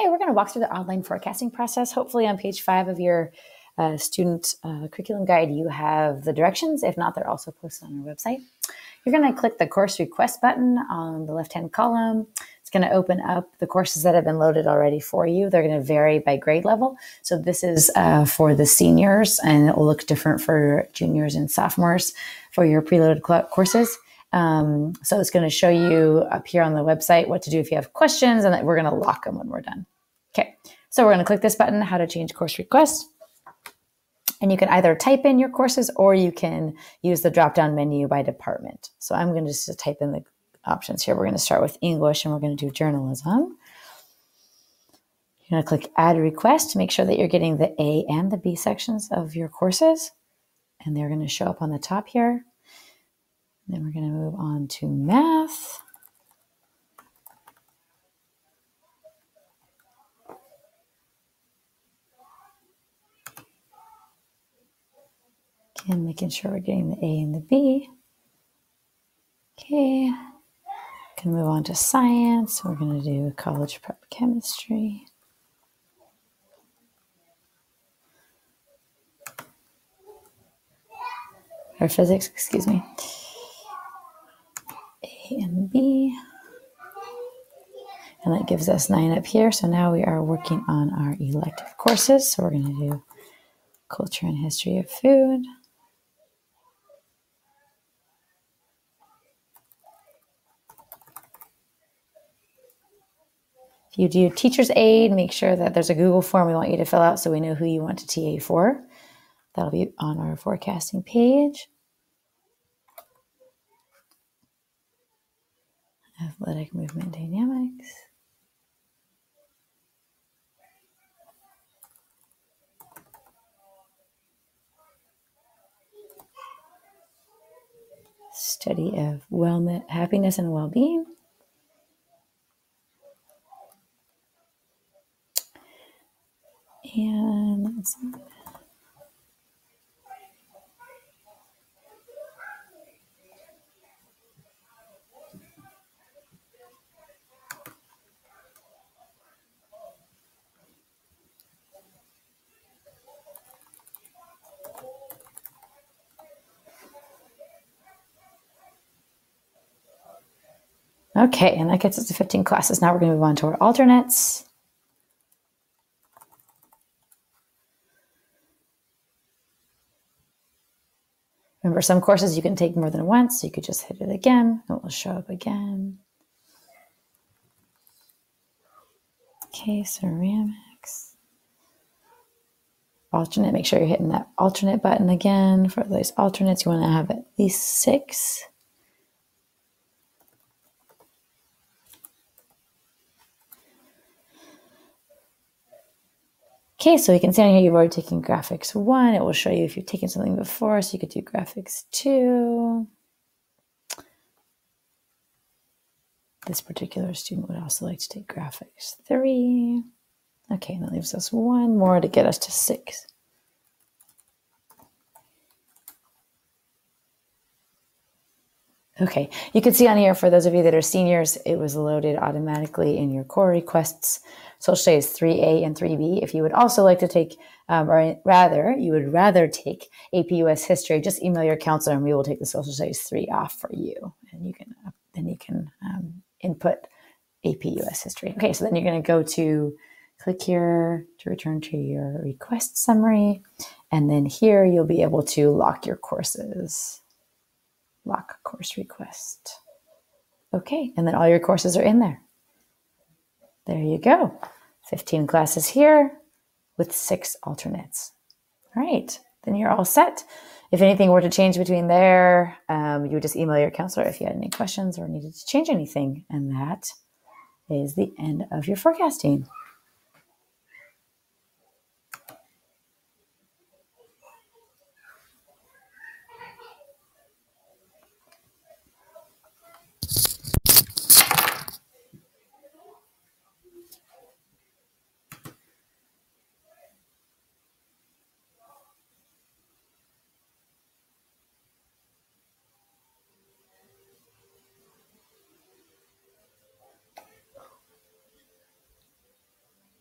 Hey, we're going to walk through the online forecasting process. Hopefully on page 5 of your student curriculum guide, you have the directions. If not, they're also posted on our website. You're going to click the course request button on the left-hand column. It's going to open up the courses that have been loaded already for you. They're going to vary by grade level. So this is for the seniors, and it will look different for juniors and sophomores for your preloaded courses. So it's going to show you up here on the website what to do if you have questions, and we're going to lock them when we're done. Okay, so we're going to click this button, how to change course request. And you can either type in your courses or you can use the drop-down menu by department. So I'm going to just type in the options here. We're going to start with English and we're going to do journalism. You're going to click add request to make sure that you're getting the A and the B sections of your courses. And they're going to show up on the top here. Then we're going to move on to math. Again, making sure we're getting the A and the B. Okay. Can move on to science. We're going to do college prep chemistry. Or physics, excuse me. A and B. And that gives us 9 up here. So now we are working on our elective courses. So we're going to do culture and history of food. If you do teacher's aid, make sure that there's a Google form we want you to fill out so we know who you want to TA for. That'll be on our forecasting page. Athletic movement dynamics. Study of wellness, happiness and well-being. And let's see. Okay, and that gets us to 15 classes. Now we're going to move on to our alternates. Remember, some courses you can take more than once, so you could just hit it again. It will show up again. Okay, ceramics. Alternate, make sure you're hitting that alternate button again. For those alternates, you want to have at least 6. Okay, so you can see on here you've already taken graphics 1. It will show you if you've taken something before, so you could do graphics 2. This particular student would also like to take graphics 3. Okay, and that leaves us 1 more to get us to 6. Okay, you can see on here, for those of you that are seniors, it was loaded automatically in your core requests. Social studies 3A and 3B. If you would also like to take, or rather, you would rather take AP US History, just email your counselor and we will take the Social Studies 3 off for you. And you can, then you can input AP US History. Okay, so then you're going to go to, click here to return to your request summary. And then here you'll be able to lock your courses. Lock course request. Okay, and then all your courses are in there. There you go. 15 classes here with 6 alternates. All right, then you're all set. If anything were to change between there, you would just email your counselor if you had any questions or needed to change anything. And that is the end of your forecasting.